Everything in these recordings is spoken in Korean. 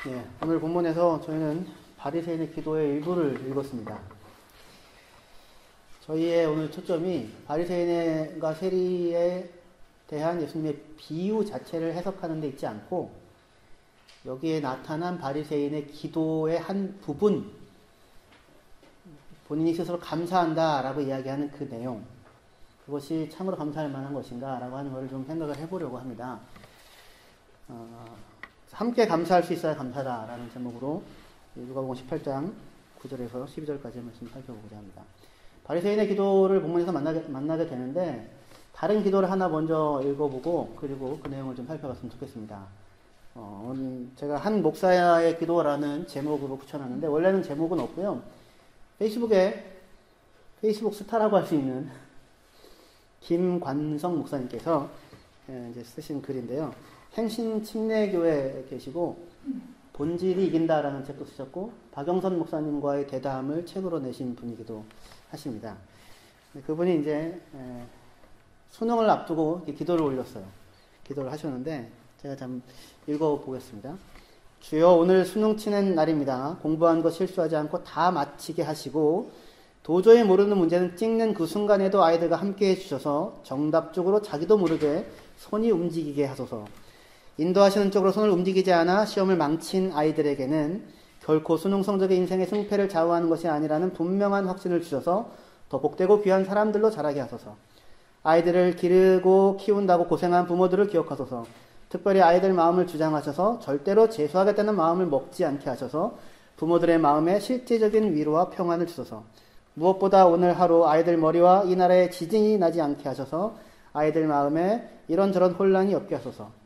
예, 오늘 본문에서 저희는 바리새인의 기도의 일부를 읽었습니다. 저희의 오늘 초점이 바리새인과 세리에 대한 예수님의 비유 자체를 해석하는 데 있지 않고 여기에 나타난 바리새인의 기도의 한 부분, 본인이 스스로 감사한다라고 이야기하는 그 내용, 그것이 참으로 감사할 만한 것인가 라고 하는 것을 좀 생각을 해보려고 합니다. 함께 감사할 수 있어야 감사다라는 제목으로 누가복음 18장 9절에서 12절까지 말씀 살펴보고자 합니다. 바리새인의 기도를 본문에서 만나게 되는데 다른 기도를 하나 먼저 읽어보고 그리고 그 내용을 좀 살펴봤으면 좋겠습니다. 제가 한 목사의 기도라는 제목으로 붙여놨는데 원래는 제목은 없고요. 페이스북 스타라고 할 수 있는 김관성 목사님께서 이제 쓰신 글인데요. 행신침례교회에 계시고 본질이 이긴다라는 책도 쓰셨고 박영선 목사님과의 대담을 책으로 내신 분이기도 하십니다. 그분이 이제 수능을 앞두고 기도를 올렸어요. 기도를 하셨는데 제가 좀 읽어보겠습니다. 주여, 오늘 수능 치는 날입니다. 공부한 거 실수하지 않고 다 마치게 하시고 도저히 모르는 문제는 찍는 그 순간에도 아이들과 함께 해주셔서 정답 쪽으로 자기도 모르게 손이 움직이게 하소서. 인도하시는 쪽으로 손을 움직이지 않아 시험을 망친 아이들에게는 결코 수능 성적의 인생의 승패를 좌우하는 것이 아니라는 분명한 확신을 주셔서 더 복되고 귀한 사람들로 자라게 하소서. 아이들을 기르고 키운다고 고생한 부모들을 기억하소서. 특별히 아이들 마음을 주장하셔서 절대로 재수하겠다는 마음을 먹지 않게 하셔서 부모들의 마음에 실제적인 위로와 평안을 주소서. 무엇보다 오늘 하루 아이들 머리와 이 나라에 지진이 나지 않게 하셔서 아이들 마음에 이런저런 혼란이 없게 하소서.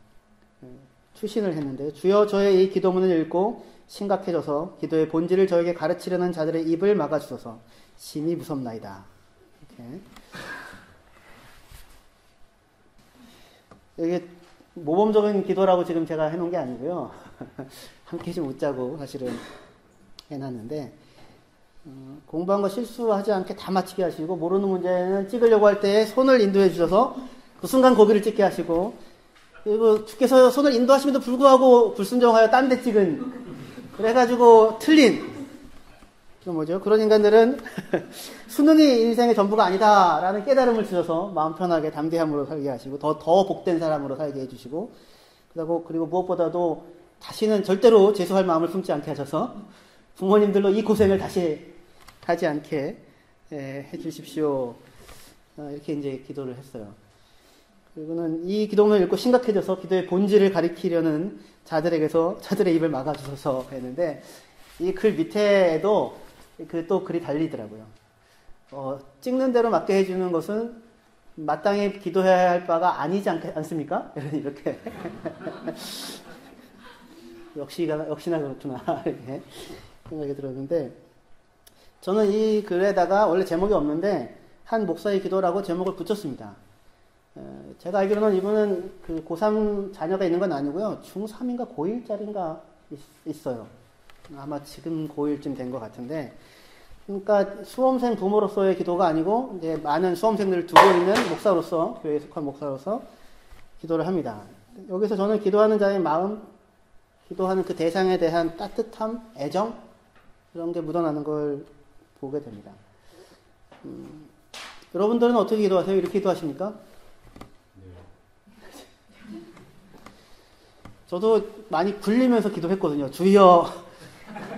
추신을 했는데 주여, 저의 이 기도문을 읽고 심각해져서 기도의 본질을 저에게 가르치려는 자들의 입을 막아주소서. 심히 무섭나이다. 이렇게. 이게 모범적인 기도라고 지금 제가 해놓은 게 아니고요. 함께 좀 웃자고 사실은 해놨는데 공부한 거 실수하지 않게 다 마치게 하시고 모르는 문제는 찍으려고 할 때 손을 인도해 주셔서 그 순간 거기를 찍게 하시고 그리고 주께서 손을 인도하심에도 불구하고 불순종하여 딴 데 찍은 그래가지고 틀린 그런 인간들은 수능이 인생의 전부가 아니다라는 깨달음을 주셔서 마음 편하게 담대함으로 살게 하시고 더 복된 사람으로 살게 해주시고 그리고 무엇보다도 다시는 절대로 재수할 마음을 품지 않게 하셔서 부모님들로 이 고생을 다시 하지 않게 해주십시오. 이렇게 이제 기도를 했어요. 그리고는 이 기도문을 읽고 심각해져서 기도의 본질을 가리키려는 자들의 입을 막아주셔서 했는데 이 글 밑에도 또 글이 달리더라고요. 찍는 대로 맞게 해주는 것은 마땅히 기도해야 할 바가 아니지 않습니까? 이렇게. 역시나 그렇구나. 이렇게 생각이 들었는데 저는 이 글에다가 원래 제목이 없는데 한 목사의 기도라고 제목을 붙였습니다. 제가 알기로는 이분은 그 고3 자녀가 있는 건 아니고요. 중3인가 고1짜리인가 있어요. 아마 지금 고1쯤 된 것 같은데. 그러니까 수험생 부모로서의 기도가 아니고 이제 많은 수험생들을 두고 있는 목사로서, 교회에 속한 목사로서 기도를 합니다. 여기서 저는 기도하는 자의 마음, 기도하는 그 대상에 대한 따뜻함, 애정 이런 게 묻어나는 걸 보게 됩니다. 여러분들은 어떻게 기도하세요? 이렇게 기도하십니까? 저도 많이 굴리면서 기도했거든요. 주여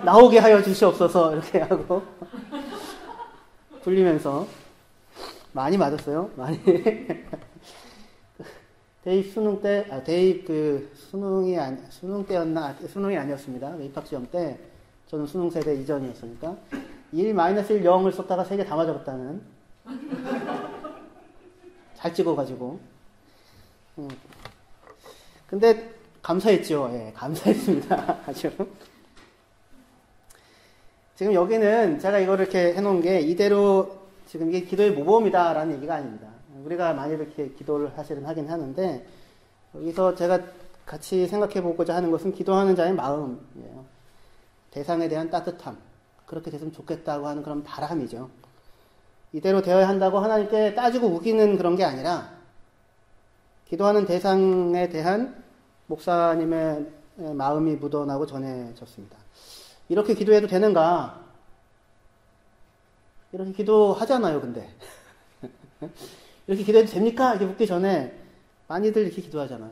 나오게 하여 주시옵소서 이렇게 하고 굴리면서 많이 맞았어요. 많이. 대입 수능 때, 수능이 아니었습니다. 입학시험 때 저는 수능 세대 이전이었으니까 1-1 0을 썼다가 3개 다 맞아봤다는 잘 찍어가지고 근데 감사했죠. 예, 감사했습니다. 아주. 지금 여기는 제가 이거를 이렇게 해놓은 게 이대로 지금 이게 기도의 모범이다라는 얘기가 아닙니다. 우리가 많이 이렇게 기도를 사실은 하긴 하는데 여기서 제가 같이 생각해 보고자 하는 것은 기도하는 자의 마음이에요. 대상에 대한 따뜻함. 그렇게 됐으면 좋겠다고 하는 그런 바람이죠. 이대로 되어야 한다고 하나님께 따지고 우기는 그런 게 아니라 기도하는 대상에 대한 목사님의 마음이 묻어나고 전해졌습니다. 이렇게 기도해도 되는가? 이렇게 기도하잖아요, 근데. 이렇게 기도해도 됩니까? 이렇게 묻기 전에 많이들 이렇게 기도하잖아요.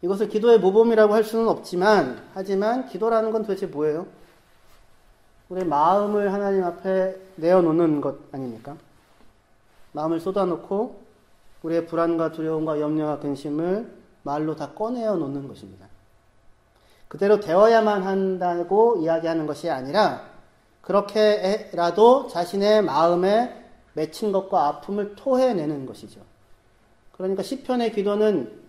이것을 기도의 모범이라고 할 수는 없지만, 하지만 기도라는 건 도대체 뭐예요? 우리의 마음을 하나님 앞에 내어놓는 것 아닙니까? 마음을 쏟아놓고 우리의 불안과 두려움과 염려와 근심을 말로 다 꺼내어 놓는 것입니다. 그대로 되어야만 한다고 이야기하는 것이 아니라 그렇게라도 자신의 마음에 맺힌 것과 아픔을 토해내는 것이죠. 그러니까 시편의 기도는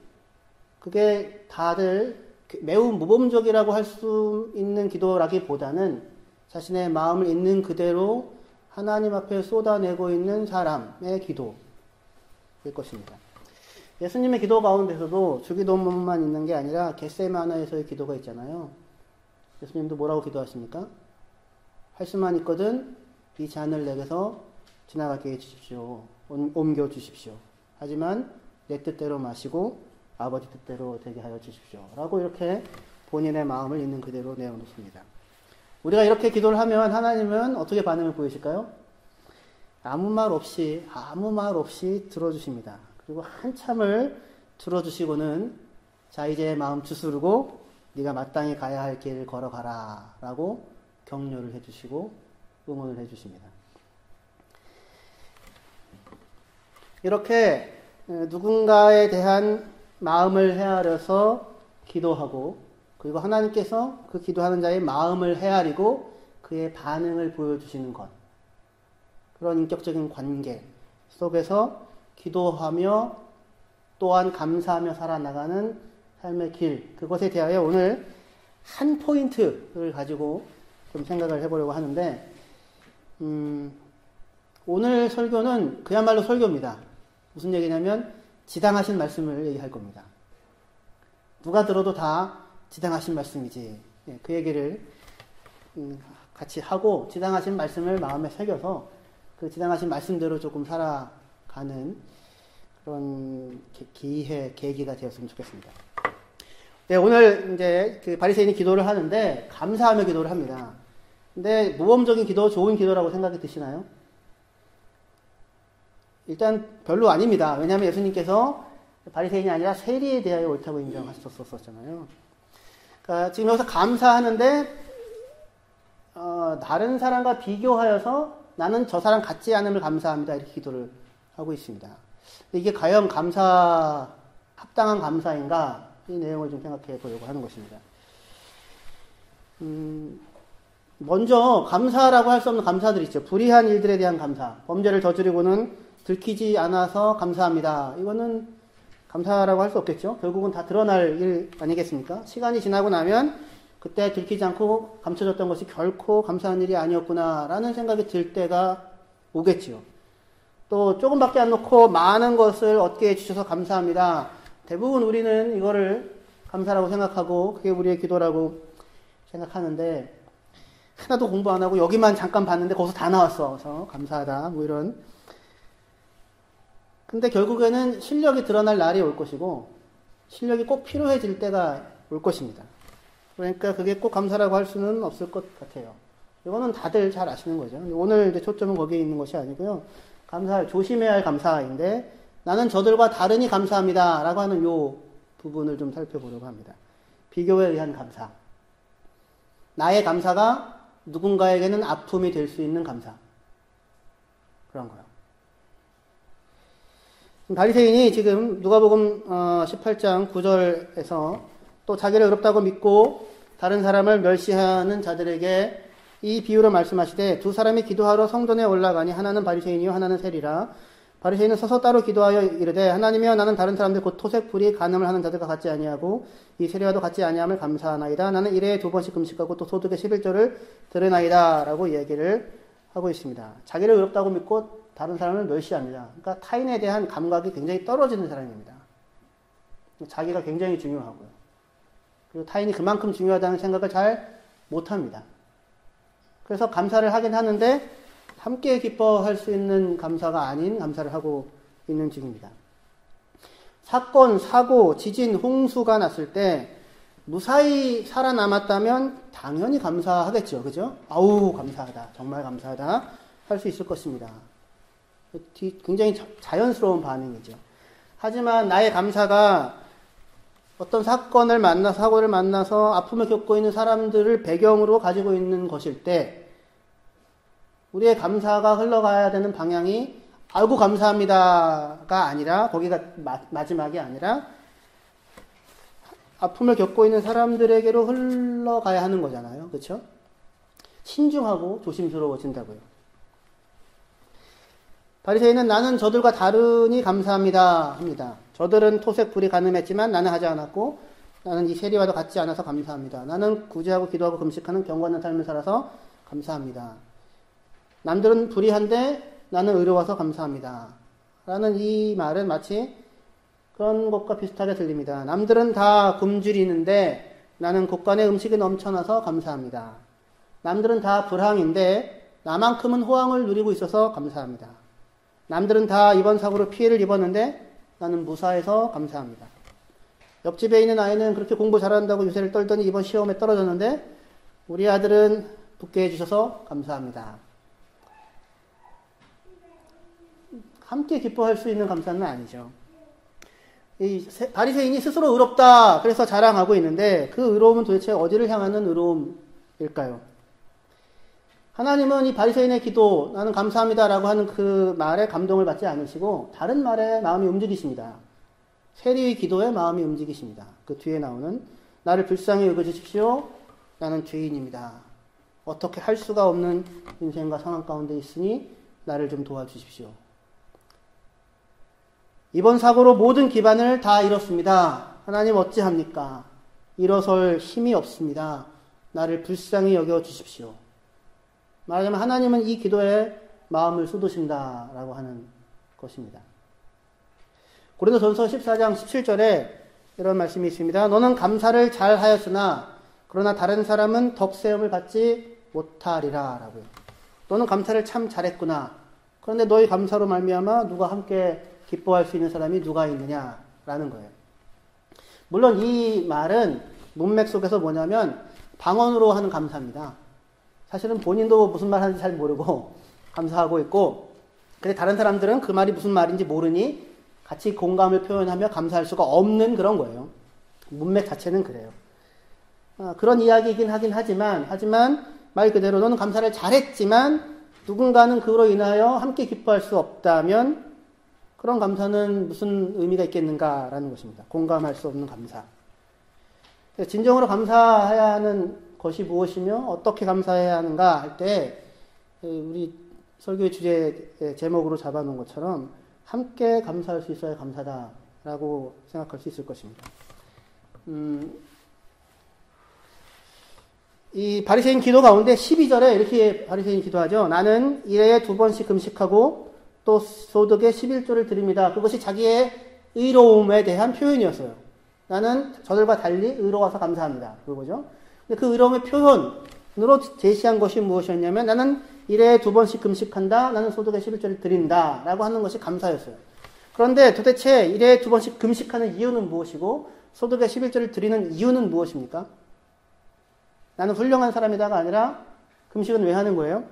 그게 다들 매우 모범적이라고 할 수 있는 기도라기보다는 자신의 마음을 있는 그대로 하나님 앞에 쏟아내고 있는 사람의 기도일 것입니다. 예수님의 기도 가운데서도 주기도문만 있는 게 아니라 겟세마네에서의 기도가 있잖아요. 예수님도 뭐라고 기도하십니까? 할 수만 있거든 이 잔을 내게서 지나가게 해주십시오. 옮겨 주십시오. 하지만 내 뜻대로 마시고 아버지 뜻대로 되게 하여 주십시오. 라고 이렇게 본인의 마음을 있는 그대로 내어놓습니다. 우리가 이렇게 기도를 하면 하나님은 어떻게 반응을 보이실까요? 아무 말 없이 들어주십니다. 그리고 한참을 들어주시고는 자 이제 마음 주스르고 네가 마땅히 가야 할 길을 걸어가라 라고 격려를 해주시고 응원을 해주십니다. 이렇게 누군가에 대한 마음을 헤아려서 기도하고 그리고 하나님께서 그 기도하는 자의 마음을 헤아리고 그의 반응을 보여주시는 것, 그런 인격적인 관계 속에서 기도하며 또한 감사하며 살아나가는 삶의 길, 그것에 대하여 오늘 한 포인트를 가지고 좀 생각을 해보려고 하는데 오늘 설교는 그야말로 설교입니다. 무슨 얘기냐면 지당하신 말씀을 얘기할 겁니다. 누가 들어도 다 지당하신 말씀이지. 그 얘기를 같이 하고 지당하신 말씀을 마음에 새겨서 그 지당하신 말씀대로 조금 살아가는 그런 계기가 되었으면 좋겠습니다. 네, 오늘 이제 그 바리새인이 기도를 하는데 감사하며 기도를 합니다. 근데 모범적인 기도, 좋은 기도라고 생각이 드시나요? 일단 별로 아닙니다. 왜냐하면 예수님께서 바리새인이 아니라 세리에 대하여 옳다고 인정하셨었잖아요. 그러니까 지금 여기서 감사하는데 다른 사람과 비교하여서 나는 저 사람 같지 않음을 감사합니다. 이렇게 기도를 하고 있습니다. 이게 과연 합당한 감사인가? 이 내용을 좀 생각해 보려고 하는 것입니다. 먼저 감사라고 할 수 없는 감사들이 있죠. 불의한 일들에 대한 감사. 범죄를 저지르고는 들키지 않아서 감사합니다. 이거는 감사라고 할 수 없겠죠. 결국은 다 드러날 일 아니겠습니까? 시간이 지나고 나면 그때 들키지 않고 감춰졌던 것이 결코 감사한 일이 아니었구나 라는 생각이 들 때가 오겠지요. 또 조금밖에 안 놓고 많은 것을 얻게 해주셔서 감사합니다. 대부분 우리는 이거를 감사라고 생각하고 그게 우리의 기도라고 생각하는데 하나도 공부 안 하고 여기만 잠깐 봤는데 거기서 다 나왔어. 그래서 감사하다 뭐 이런. 근데 결국에는 실력이 드러날 날이 올 것이고 실력이 꼭 필요해질 때가 올 것입니다. 그러니까 그게 꼭 감사라고 할 수는 없을 것 같아요. 이거는 다들 잘 아시는 거죠. 오늘 이제 초점은 거기에 있는 것이 아니고요. 조심해야 할 감사인데 나는 저들과 다르니 감사합니다 라고 하는 요 부분을 좀 살펴보려고 합니다. 비교에 의한 감사. 나의 감사가 누군가에게는 아픔이 될 수 있는 감사. 그런 거요. 바리새인이 지금 누가복음 18장 9절에서 또 자기를 의롭다고 믿고 다른 사람을 멸시하는 자들에게 이 비유를 말씀하시되 두 사람이 기도하러 성전에 올라가니 하나는 바리새인이요 하나는 세리라. 바리새인은 서서 따로 기도하여 이르되 하나님이여 나는 다른 사람들 곧 토색 불의 간음을 하는 자들과 같지 아니하고 이 세리와도 같지 아니함을 감사하나이다. 나는 일회에 2번씩 금식하고 또 소득의 11조를 드러나이다 라고 이야기를 하고 있습니다. 자기를 의롭다고 믿고 다른 사람을 멸시합니다. 그러니까 타인에 대한 감각이 굉장히 떨어지는 사람입니다. 자기가 굉장히 중요하고요. 그리고 타인이 그만큼 중요하다는 생각을 잘 못합니다. 그래서 감사를 하긴 하는데 함께 기뻐할 수 있는 감사가 아닌 감사를 하고 있는 중입니다. 사건, 사고, 지진, 홍수가 났을 때 무사히 살아남았다면 당연히 감사하겠죠. 그죠? 아우, 감사하다. 정말 감사하다. 할 수 있을 것입니다. 굉장히 자연스러운 반응이죠. 하지만 나의 감사가 어떤 사건을 만나서, 사고를 만나서 아픔을 겪고 있는 사람들을 배경으로 가지고 있는 것일 때, 우리의 감사가 흘러가야 되는 방향이, 아이고, 감사합니다가 아니라, 거기가 마지막이 아니라, 아픔을 겪고 있는 사람들에게로 흘러가야 하는 거잖아요. 그렇죠? 신중하고 조심스러워진다고요. 바리새인은 나는 저들과 다르니 감사합니다 합니다. 저들은 토색 불이 가늠했지만 나는 하지 않았고 나는 이 세리와도 같지 않아서 감사합니다. 나는 구제하고 기도하고 금식하는 경건한 삶을 살아서 감사합니다. 남들은 불의한데 나는 의로워서 감사합니다. 라는 이 말은 마치 그런 것과 비슷하게 들립니다. 남들은 다 굶주리는데 나는 곳간에 음식이 넘쳐나서 감사합니다. 남들은 다 불황인데 나만큼은 호황을 누리고 있어서 감사합니다. 남들은 다 이번 사고로 피해를 입었는데 나는 무사해서 감사합니다. 옆집에 있는 아이는 그렇게 공부 잘한다고 유세를 떨더니 이번 시험에 떨어졌는데 우리 아들은 붙게 해주셔서 감사합니다. 함께 기뻐할 수 있는 감사는 아니죠. 이 바리새인이 스스로 의롭다 그래서 자랑하고 있는데 그 의로움은 도대체 어디를 향하는 의로움일까요? 하나님은 이 바리새인의 기도, 나는 감사합니다라고 하는 그 말에 감동을 받지 않으시고 다른 말에 마음이 움직이십니다. 세리의 기도에 마음이 움직이십니다. 그 뒤에 나오는 나를 불쌍히 여겨주십시오. 나는 죄인입니다. 어떻게 할 수가 없는 인생과 상황 가운데 있으니 나를 좀 도와주십시오. 이번 사고로 모든 기반을 다 잃었습니다. 하나님 어찌합니까? 일어설 힘이 없습니다. 나를 불쌍히 여겨주십시오. 말하자면 하나님은 이 기도에 마음을 쏟으신다라고 하는 것입니다. 고린도전서 14장 17절에 이런 말씀이 있습니다. 너는 감사를 잘 하였으나 그러나 다른 사람은 덕세움을 받지 못하리라 라고요. 너는 감사를 참 잘했구나. 그런데 너의 감사로 말미암아 누가 함께 기뻐할 수 있는 사람이 누가 있느냐라는 거예요. 물론 이 말은 문맥 속에서 뭐냐면 방언으로 하는 감사입니다. 사실은 본인도 무슨 말 하는지 잘 모르고 감사하고 있고, 근데 다른 사람들은 그 말이 무슨 말인지 모르니 같이 공감을 표현하며 감사할 수가 없는 그런 거예요. 문맥 자체는 그래요. 그런 이야기이긴 하긴 하지만 말 그대로 너는 감사를 잘했지만 누군가는 그로 인하여 함께 기뻐할 수 없다면 그런 감사는 무슨 의미가 있겠는가라는 것입니다. 공감할 수 없는 감사. 진정으로 감사해야 하는 것이 무엇이며 어떻게 감사해야 하는가 할 때 우리 설교의 주제 제목으로 잡아놓은 것처럼 함께 감사할 수 있어야 감사다라고 생각할 수 있을 것입니다. 이 바리새인 기도 가운데 12절에 이렇게 바리새인 기도하죠. 나는 일해에 2번씩 금식하고 또 소득의 11조를 드립니다. 그것이 자기의 의로움에 대한 표현이었어요. 나는 저들과 달리 의로워서 감사합니다. 그거죠. 그 의로움의 표현으로 제시한 것이 무엇이었냐면 나는 일해에 2번씩 금식한다. 나는 소득의 11조를 드린다. 라고 하는 것이 감사였어요. 그런데 도대체 일해에 2번씩 금식하는 이유는 무엇이고 소득의 11조를 드리는 이유는 무엇입니까? 나는 훌륭한 사람이다가 아니라 금식은 왜 하는 거예요?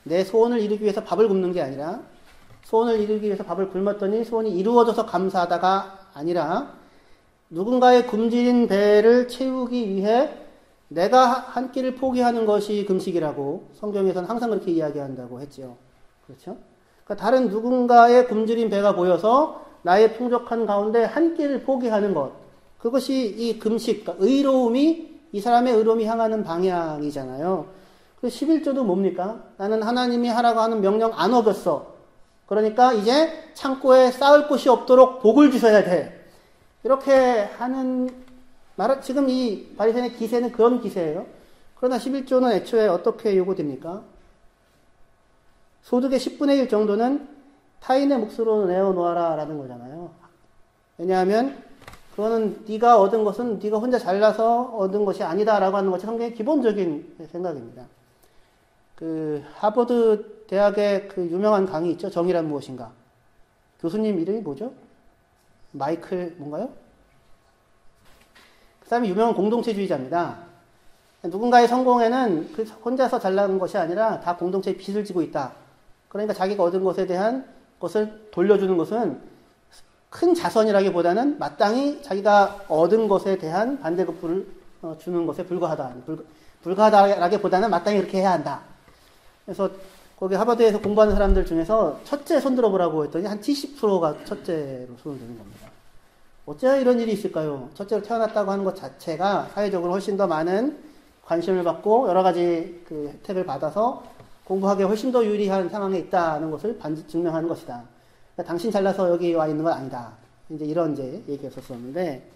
내 소원을 이루기 위해서 밥을 굶는 게 아니라 소원을 이루기 위해서 밥을 굶었더니 소원이 이루어져서 감사하다가 아니라 누군가의 굶주린 배를 채우기 위해 내가 한 끼를 포기하는 것이 금식이라고 성경에서는 항상 그렇게 이야기한다고 했죠. 그렇죠? 그러니까 다른 누군가의 굶주린 배가 보여서 나의 풍족한 가운데 한 끼를 포기하는 것. 그것이 이 금식, 그러니까 의로움이 이 사람의 의로움이 향하는 방향이잖아요. 그 11조도 뭡니까? 나는 하나님이 하라고 하는 명령 안 어겼어. 그러니까 이제 창고에 쌓을 곳이 없도록 복을 주셔야 돼. 이렇게 하는 지금 이 바리새인의 기세는 그런 기세예요. 그러나 11조는 애초에 어떻게 요구됩니까? 소득의 10분의 1 정도는 타인의 몫으로 내어놓아라 라는 거잖아요. 왜냐하면 그거는 네가 얻은 것은 네가 혼자 잘나서 얻은 것이 아니다라고 하는 것이 성경의 기본적인 생각입니다. 그 하버드 대학의 그 유명한 강의 있죠. 정의란 무엇인가. 교수님 이름이 뭐죠? 마이클 뭔가요? 그 사람이 유명한 공동체주의자입니다. 누군가의 성공에는 그 혼자서 잘난 것이 아니라 다 공동체에 빚을 지고 있다. 그러니까 자기가 얻은 것에 대한 것을 돌려주는 것은 큰 자선이라기보다는 마땅히 자기가 얻은 것에 대한 반대급부를 주는 것에 불과하다. 불과하다라기보다는 마땅히 그렇게 해야 한다. 그래서 거기 하버드에서 공부하는 사람들 중에서 첫째 손 들어보라고 했더니 한 70%가 첫째로 손을 드는 겁니다. 어째야 이런 일이 있을까요? 첫째로 태어났다고 하는 것 자체가 사회적으로 훨씬 더 많은 관심을 받고 여러 가지 그 혜택을 받아서 공부하기에 훨씬 더 유리한 상황에 있다는 것을 증명하는 것이다. 그러니까 당신 잘나서 여기 와 있는 건 아니다. 이제 얘기했었었는데,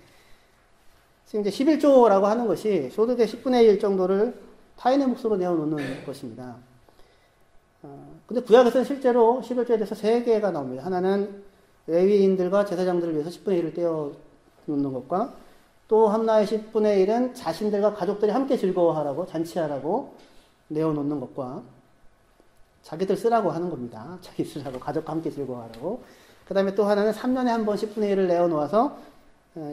지금 이제 11조라고 하는 것이 소득의 10분의 1 정도를 타인의 몫으로 내어놓는 것입니다. 근데 구약에서는 실제로 11조에 대해서 3개가 나옵니다. 하나는 레위인들과 제사장들을 위해서 10분의 1을 떼어놓는 것과 또 하나의 10분의 1은 자신들과 가족들이 함께 즐거워하라고, 잔치하라고 내어놓는 것과 자기들 쓰라고 하는 겁니다. 자기 쓰라고, 가족과 함께 즐거워하라고. 그 다음에 또 하나는 3년에 한 번 10분의 1을 내어놓아서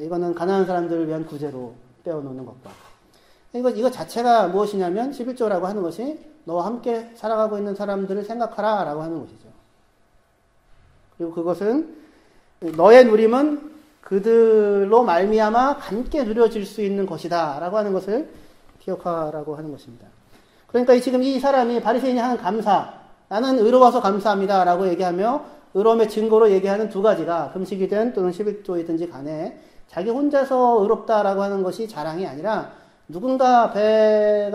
이거는 가난한 사람들을 위한 구제로 떼어놓는 것과. 이거 자체가 무엇이냐면 11조라고 하는 것이 너와 함께 살아가고 있는 사람들을 생각하라 라고 하는 것이죠. 그리고 그것은 너의 누림은 그들로 말미암아 함께 누려질 수 있는 것이다 라고 하는 것을 기억하라고 하는 것입니다. 그러니까 지금 이 사람이 바리새인이 하는 감사, 나는 의로워서 감사합니다 라고 얘기하며 의로움의 증거로 얘기하는 두 가지가 금식이든 또는 11조이든지 간에 자기 혼자서 의롭다라고 하는 것이 자랑이 아니라 누군가 배를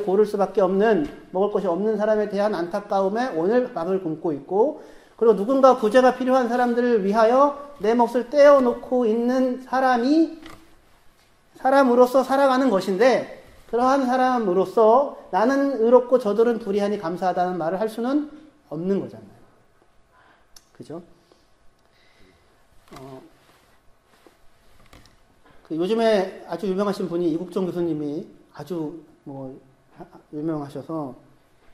고를 수밖에 없는, 먹을 것이 없는 사람에 대한 안타까움에 오늘 밤을 굶고 있고, 그리고 누군가 구제가 필요한 사람들을 위하여 내 몫을 떼어놓고 있는 사람으로서 살아가는 것인데, 그러한 사람으로서 나는 의롭고 저들은 불의하니 감사하다는 말을 할 수는 없는 거잖아요. 그죠? 요즘에 아주 유명하신 분이 이국종 교수님이 아주 유명하셔서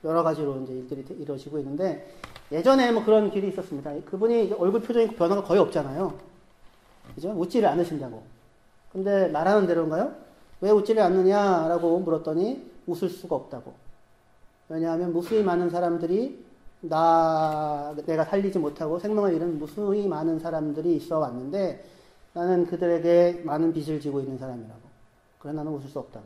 여러 가지로 이제 일들이 이루어지고 있는데, 예전에 그런 길이 있었습니다. 그분이 얼굴 표정이 변화가 거의 없잖아요. 그죠? 웃지를 않으신다고. 근데 말하는 대로인가요? 왜 웃지를 않느냐라고 물었더니 웃을 수가 없다고. 왜냐하면 무수히 많은 사람들이 내가 살리지 못하고 생명을 잃은 무수히 많은 사람들이 있어 왔는데 나는 그들에게 많은 빚을 지고 있는 사람이라고. 그래 나는 웃을 수 없다고.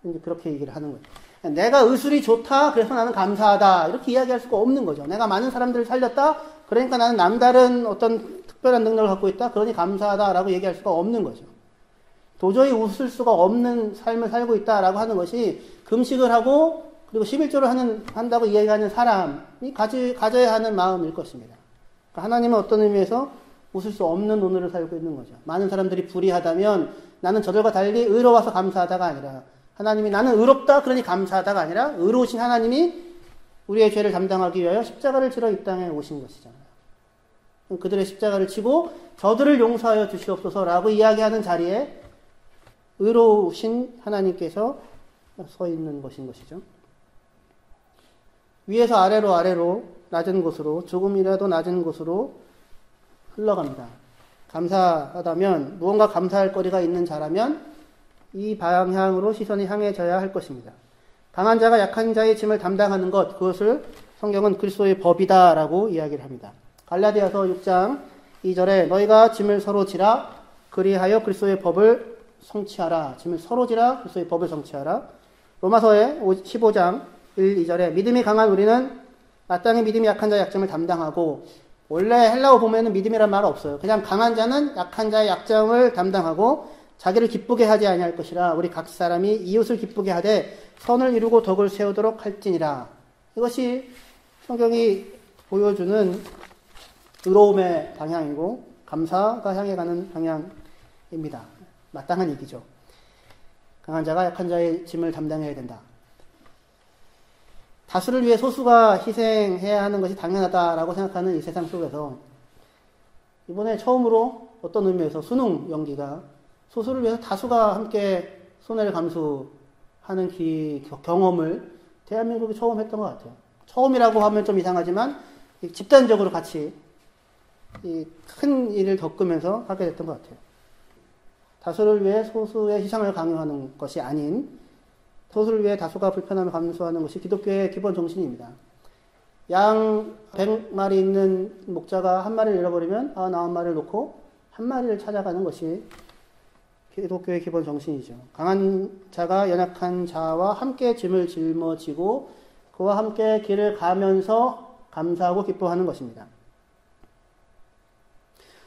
이제 그렇게 얘기를 하는 거죠. 내가 의술이 좋다, 그래서 나는 감사하다, 이렇게 이야기할 수가 없는 거죠. 내가 많은 사람들을 살렸다, 그러니까 나는 남다른 어떤 특별한 능력을 갖고 있다, 그러니 감사하다라고 얘기할 수가 없는 거죠. 도저히 웃을 수가 없는 삶을 살고 있다라고 하는 것이 금식을 하고 그리고 11조를 한다고 이야기하는 사람이 가져야 하는 마음일 것입니다. 그러니까 하나님은 어떤 의미에서 웃을 수 없는 오늘을 살고 있는 거죠. 많은 사람들이 불의하다면 나는 저들과 달리 의로워서 감사하다가 아니라, 하나님이 나는 의롭다 그러니 감사하다가 아니라 의로우신 하나님이 우리의 죄를 담당하기 위하여 십자가를 지러 이 땅에 오신 것이잖아요. 그들의 십자가를 치고 저들을 용서하여 주시옵소서라고 이야기하는 자리에 의로우신 하나님께서 서 있는 것인 것이죠. 위에서 아래로 낮은 곳으로, 조금이라도 낮은 곳으로 흘러갑니다. 감사하다면, 무언가 감사할 거리가 있는 자라면 이 방향으로 시선이 향해져야 할 것입니다. 강한 자가 약한 자의 짐을 담당하는 것, 그것을 성경은 그리스도의 법이다라고 이야기를 합니다. 갈라디아서 6장 2절에 너희가 짐을 서로 지라, 그리하여 그리스도의 법을 성취하라. 짐을 서로 지라, 그리스도의 법을 성취하라. 로마서의 15장 1, 2절에 믿음이 강한 우리는 마땅히 믿음이 약한 자의 약점을 담당하고, 원래 헬라어 보면은 믿음이란 말 없어요. 그냥 강한 자는 약한 자의 약점을 담당하고 자기를 기쁘게 하지 아니할 것이라. 우리 각 사람이 이웃을 기쁘게 하되 선을 이루고 덕을 세우도록 할지니라. 이것이 성경이 보여주는 의로움의 방향이고 감사가 향해 가는 방향입니다. 마땅한 얘기죠. 강한 자가 약한 자의 짐을 담당해야 된다. 다수를 위해 소수가 희생해야 하는 것이 당연하다라고 생각하는 이 세상 속에서 이번에 처음으로 어떤 의미에서 수능 연기가 소수를 위해서 다수가 함께 손해를 감수하는 경험을 대한민국이 처음 했던 것 같아요. 처음이라고 하면 좀 이상하지만 집단적으로 같이 이 큰 일을 겪으면서 하게 됐던 것 같아요. 다수를 위해 소수의 희생을 강요하는 것이 아닌 소수를 위해 다수가 불편함을 감수하는 것이 기독교의 기본 정신입니다. 양 100마리 있는 목자가 한 마리를 잃어버리면 99마리를 놓고 한 마리를 찾아가는 것이 기독교의 기본 정신이죠. 강한 자가 연약한 자와 함께 짐을 짊어지고 그와 함께 길을 가면서 감사하고 기뻐하는 것입니다.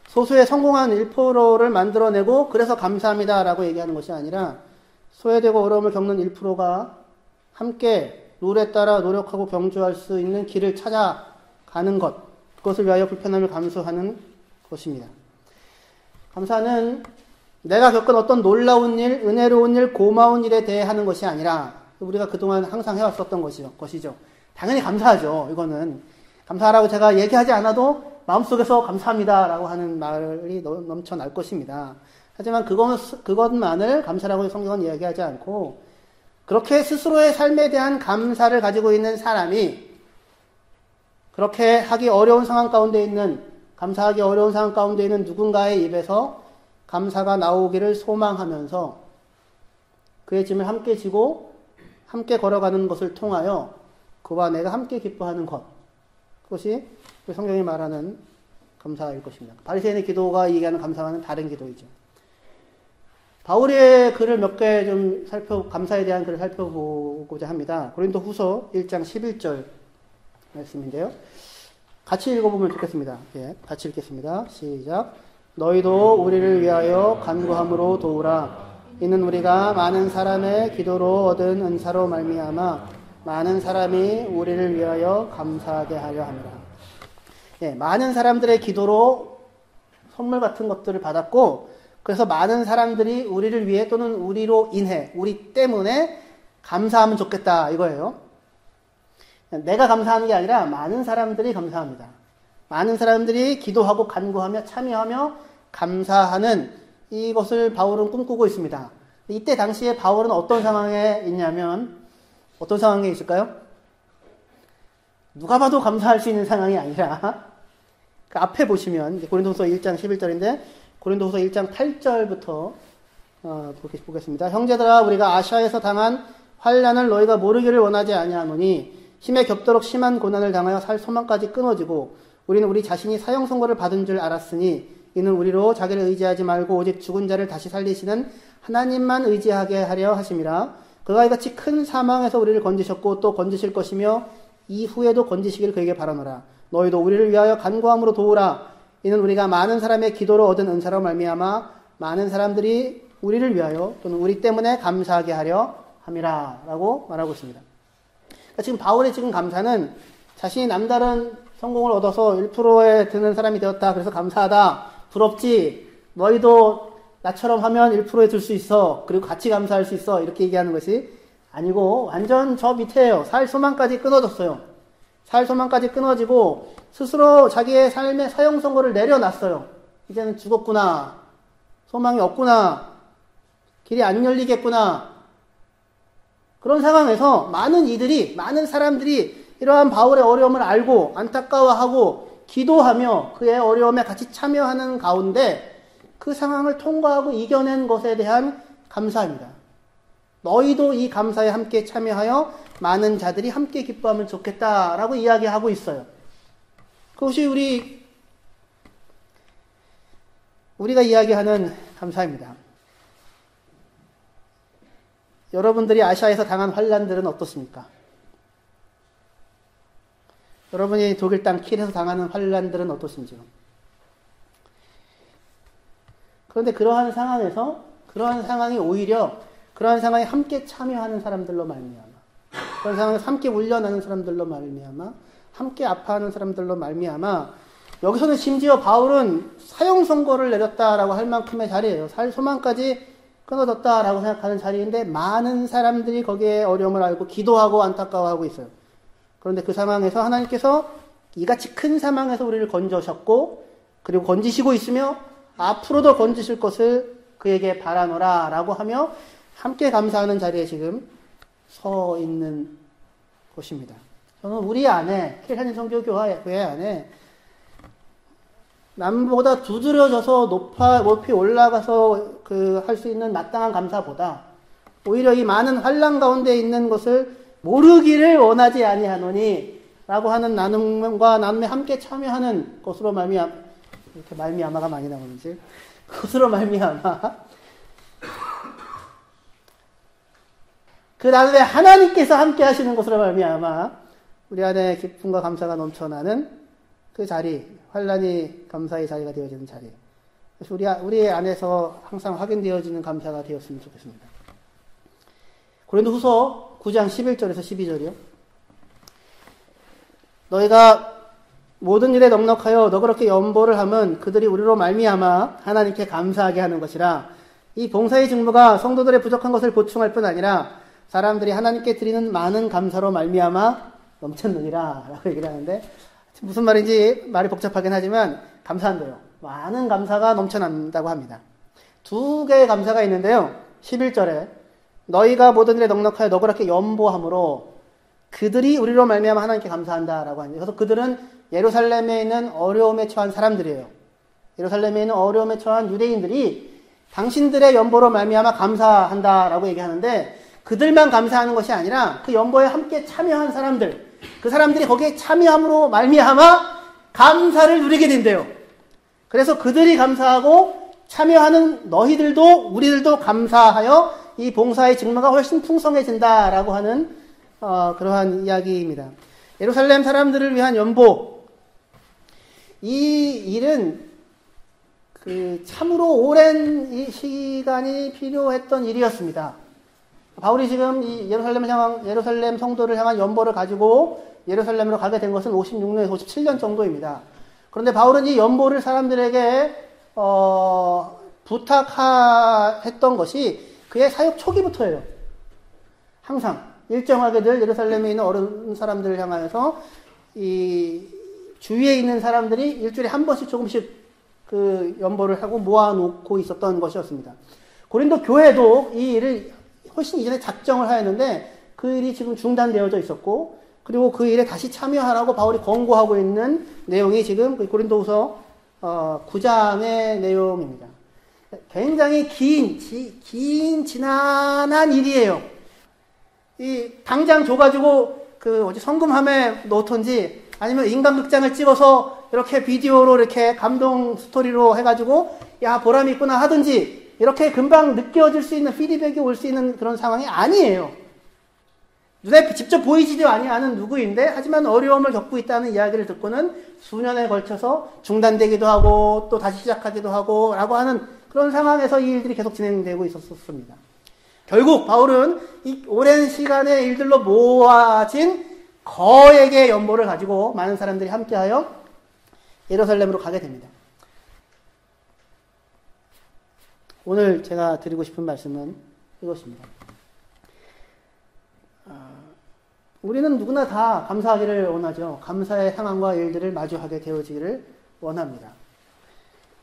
소수의 성공한 1%를 만들어내고 그래서 감사합니다라고 얘기하는 것이 아니라 소외되고 어려움을 겪는 1%가 함께 룰에 따라 노력하고 경주할 수 있는 길을 찾아가는 것, 그것을 위하여 불편함을 감수하는 것입니다. 감사는 내가 겪은 어떤 놀라운 일, 은혜로운 일, 고마운 일에 대해 하는 것이 아니라 우리가 그동안 항상 해왔었던 것이죠. 당연히 감사하죠. 이거는 감사하라고 제가 얘기하지 않아도 마음속에서 감사합니다라고 하는 말이 넘쳐날 것입니다. 하지만 그것만을 감사라고 성경은 이야기하지 않고 그렇게 스스로의 삶에 대한 감사를 가지고 있는 사람이 그렇게 하기 어려운 상황 가운데 있는 감사하기 어려운 상황 가운데 있는 누군가의 입에서 감사가 나오기를 소망하면서 그의 짐을 함께 지고 함께 걸어가는 것을 통하여 그와 내가 함께 기뻐하는 것, 그것이 성경이 말하는 감사일 것입니다. 바리새인의 기도가 얘기하는 감사와는 다른 기도이죠. 바울의 글을 몇 개 좀 감사에 대한 글을 살펴보고자 합니다. 고린도후서 1장 11절 말씀인데요. 같이 읽어보면 좋겠습니다. 예, 같이 읽겠습니다. 시작. 너희도 우리를 위하여 간구함으로 도우라. 이는 우리가 많은 사람의 기도로 얻은 은사로 말미암아 많은 사람이 우리를 위하여 감사하게 하려 함이라. 예, 많은 사람들의 기도로 선물 같은 것들을 받았고 그래서 많은 사람들이 우리를 위해 또는 우리로 인해 우리 때문에 감사하면 좋겠다 이거예요. 내가 감사하는 게 아니라 많은 사람들이 감사합니다. 많은 사람들이 기도하고 간구하며 참여하며 감사하는 이것을 바울은 꿈꾸고 있습니다. 이때 당시에 바울은 어떤 상황에 있냐면 어떤 상황에 있을까요? 누가 봐도 감사할 수 있는 상황이 아니라 그 앞에 보시면 고린도후서 1장 11절인데 고린도후서 1장 8절부터 보겠습니다. 형제들아 우리가 아시아에서 당한 환난을 너희가 모르기를 원하지 아니하노니 힘에 겹도록 심한 고난을 당하여 살 소망까지 끊어지고 우리는 우리 자신이 사형 선고를 받은 줄 알았으니 이는 우리로 자기를 의지하지 말고 오직 죽은 자를 다시 살리시는 하나님만 의지하게 하려 하심이라. 그가 이같이 큰 사망에서 우리를 건지셨고 또 건지실 것이며 이후에도 건지시기를 그에게 바라노라. 너희도 우리를 위하여 간구함으로 도우라. 이는 우리가 많은 사람의 기도로 얻은 은사로 말미암아 많은 사람들이 우리를 위하여 또는 우리 때문에 감사하게 하려 함이라 라고 말하고 있습니다. 그러니까 지금 바울의 지금 감사는 자신이 남다른 성공을 얻어서 1%에 드는 사람이 되었다. 그래서 감사하다. 부럽지. 너희도 나처럼 하면 1%에 들 수 있어. 그리고 같이 감사할 수 있어. 이렇게 얘기하는 것이 아니고 완전 저 밑에요. 살 소망까지 끊어졌어요. 살 소망까지 끊어지고 스스로 자기의 삶의 사형 선고를 내려놨어요. 이제는 죽었구나. 소망이 없구나. 길이 안 열리겠구나. 그런 상황에서 많은 사람들이 이러한 바울의 어려움을 알고 안타까워하고 기도하며 그의 어려움에 같이 참여하는 가운데 그 상황을 통과하고 이겨낸 것에 대한 감사입니다. 너희도 이 감사에 함께 참여하여 많은 자들이 함께 기뻐하면 좋겠다라고 이야기하고 있어요. 그것이 우리가 이야기하는 감사입니다. 여러분들이 아시아에서 당한 환난들은 어떻습니까? 여러분이 독일 땅 킬에서 당하는 환난들은 어떻습니까? 그런데 그러한 상황에서 그러한 상황이 오히려 그러한 상황에 함께 참여하는 사람들로 말미암아 그런 상황에서 함께 울려나는 사람들로 말미암아 함께 아파하는 사람들로 말미암아 여기서는 심지어 바울은 사형 선고를 내렸다라고 할 만큼의 자리예요. 살 소망까지 끊어졌다라고 생각하는 자리인데 많은 사람들이 거기에 어려움을 알고 기도하고 안타까워하고 있어요. 그런데 그 상황에서 하나님께서 이같이 큰 상황에서 우리를 건져셨고 그리고 건지시고 있으며 앞으로도 건지실 것을 그에게 바라노라 라고 하며 함께 감사하는 자리에 지금 서 있는 것입니다. 저는 우리 안에 킬하는 성교교회 안에 남보다 두드려져서 높이 올라가서 할 수 있는 마땅한 감사보다 오히려 이 많은 환난 가운데 있는 것을 모르기를 원하지 아니하노니 라고 하는 나눔과 나눔에 함께 참여하는 것으로 말미암아, 이렇게 말미암아가 많이 나오는지, 것으로 말미암아 그 나눔에 하나님께서 함께 하시는 것으로 말미암아 우리 안에 기쁨과 감사가 넘쳐나는 그 자리, 환난이 감사의 자리가 되어지는 자리, 그래서 우리 안에서 항상 확인되어지는 감사가 되었으면 좋겠습니다. 고린도후서 9장 11절에서 12절이요. 너희가 모든 일에 넉넉하여 너그럽게 연보를 하면 그들이 우리로 말미암아 하나님께 감사하게 하는 것이라. 이 봉사의 직무가 성도들의 부족한 것을 보충할 뿐 아니라 사람들이 하나님께 드리는 많은 감사로 말미암아 넘쳤느니라 라고 얘기를 하는데, 무슨 말인지 말이 복잡하긴 하지만 감사한데요. 많은 감사가 넘쳐난다고 합니다. 두 개의 감사가 있는데요. 11절에 너희가 모든 일에 넉넉하여 너그럽게 연보함으로 그들이 우리로 말미암아 하나님께 감사한다라고 합니다. 그래서 그들은 예루살렘에 있는 어려움에 처한 사람들이에요. 예루살렘에 있는 어려움에 처한 유대인들이 당신들의 연보로 말미암아 감사한다라고 얘기하는데, 그들만 감사하는 것이 아니라 그 연보에 함께 참여한 사람들, 그 사람들이 거기에 참여함으로 말미암아 감사를 누리게 된대요. 그래서 그들이 감사하고 참여하는 너희들도 우리들도 감사하여 이 봉사의 직무가 훨씬 풍성해진다라고 하는 그러한 이야기입니다. 예루살렘 사람들을 위한 연보, 이 일은 참으로 오랜 이 시간이 필요했던 일이었습니다. 바울이 지금 이 예루살렘 성도를 향한 연보를 가지고 예루살렘으로 가게 된 것은 56년에서 57년 정도입니다. 그런데 바울은 이 연보를 사람들에게 부탁했던 것이 그의 사역 초기부터예요. 항상 일정하게 늘 예루살렘에 있는 어른 사람들을 향하여서 이 주위에 있는 사람들이 일주일에 한 번씩 조금씩 그 연보를 하고 모아놓고 있었던 것이었습니다. 고린도 교회도 이 일을 훨씬 이전에 작정을 하였는데 그 일이 지금 중단되어져 있었고, 그리고 그 일에 다시 참여하라고 바울이 권고하고 있는 내용이 지금 고린도후서 9장의 내용입니다. 굉장히 긴 지난한 일이에요. 이 당장 줘가지고 성금함에 넣던지 아니면 인간극장을 찍어서 이렇게 비디오로 이렇게 감동 스토리로 해가지고 야 보람이 있구나 하든지 이렇게 금방 느껴질 수 있는 피드백이 올 수 있는 그런 상황이 아니에요. 눈에 직접 보이지도 아니하는 누구인데 하지만 어려움을 겪고 있다는 이야기를 듣고는 수년에 걸쳐서 중단되기도 하고 또 다시 시작하기도 하고 라고 하는 그런 상황에서 이 일들이 계속 진행되고 있었습니다. 결국 바울은 이 오랜 시간의 일들로 모아진 거액의 연보를 가지고 많은 사람들이 함께하여 예루살렘으로 가게 됩니다. 오늘 제가 드리고 싶은 말씀은 이것입니다. 우리는 누구나 다 감사하기를 원하죠. 감사의 상황과 일들을 마주하게 되어지기를 원합니다.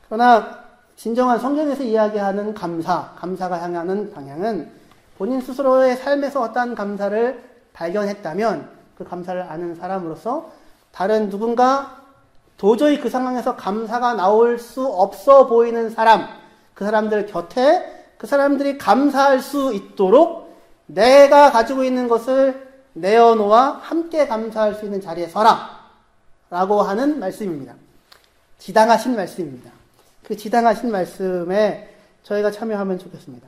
그러나 진정한 성경에서 이야기하는 감사가 향하는 방향은 본인 스스로의 삶에서 어떠한 감사를 발견했다면 그 감사를 아는 사람으로서 다른 누군가 도저히 그 상황에서 감사가 나올 수 없어 보이는 사람, 그 사람들 곁에 그 사람들이 감사할 수 있도록 내가 가지고 있는 것을 내어놓아 함께 감사할 수 있는 자리에 서라 라고 하는 말씀입니다. 지당하신 말씀입니다. 그 지당하신 말씀에 저희가 참여하면 좋겠습니다.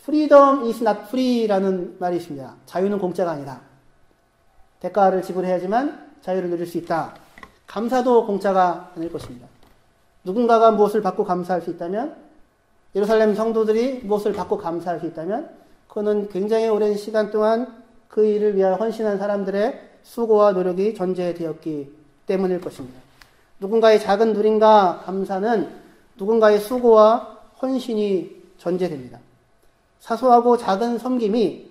Freedom is not free라는 말이 있습니다. 자유는 공짜가 아니다. 대가를 지불해야지만 자유를 누릴 수 있다. 감사도 공짜가 아닐 것입니다. 누군가가 무엇을 받고 감사할 수 있다면, 예루살렘 성도들이 무엇을 받고 감사할 수 있다면 그거는 굉장히 오랜 시간 동안 그 일을 위하여 헌신한 사람들의 수고와 노력이 전제되었기 때문일 것입니다. 누군가의 작은 누림과 감사는 누군가의 수고와 헌신이 전제됩니다. 사소하고 작은 섬김이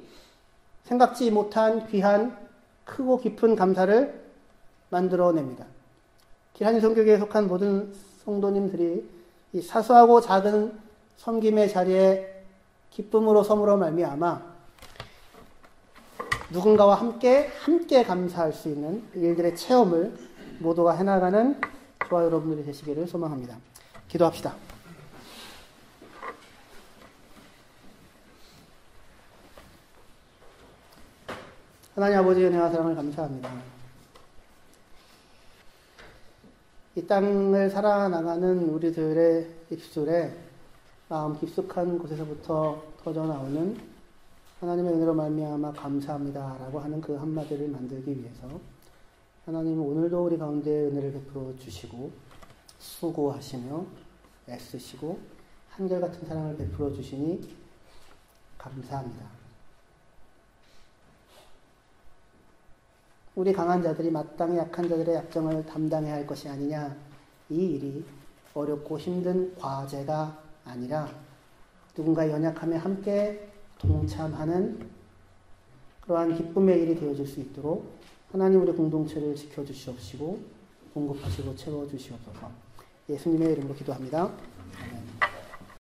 생각지 못한 귀한 크고 깊은 감사를 만들어냅니다. 기한이 성교계에 속한 모든 성도님들이 이 사소하고 작은 섬김의 자리에 기쁨으로 섬으로 말미암아 누군가와 함께 감사할 수 있는 일들의 체험을 모두가 해나가는 저와 여러분들이 되시기를 소망합니다. 기도합시다. 하나님 아버지의 은혜와 사랑을 감사합니다. 이 땅을 살아나가는 우리들의 입술에 마음 깊숙한 곳에서부터 터져나오는 하나님의 은혜로 말미암아 감사합니다라고 하는 그 한마디를 만들기 위해서 하나님은 오늘도 우리 가운데 은혜를 베풀어 주시고 수고하시며 애쓰시고 한결같은 사랑을 베풀어 주시니 감사합니다. 우리 강한 자들이 마땅히 약한 자들의 약정을 담당해야 할 것이 아니냐. 이 일이 어렵고 힘든 과제가 아니라 누군가의 연약함에 함께 동참하는 그러한 기쁨의 일이 되어질 수 있도록 하나님 우리 공동체를 지켜주시옵시고 공급하시고 채워주시옵소서. 예수님의 이름으로 기도합니다. 아멘.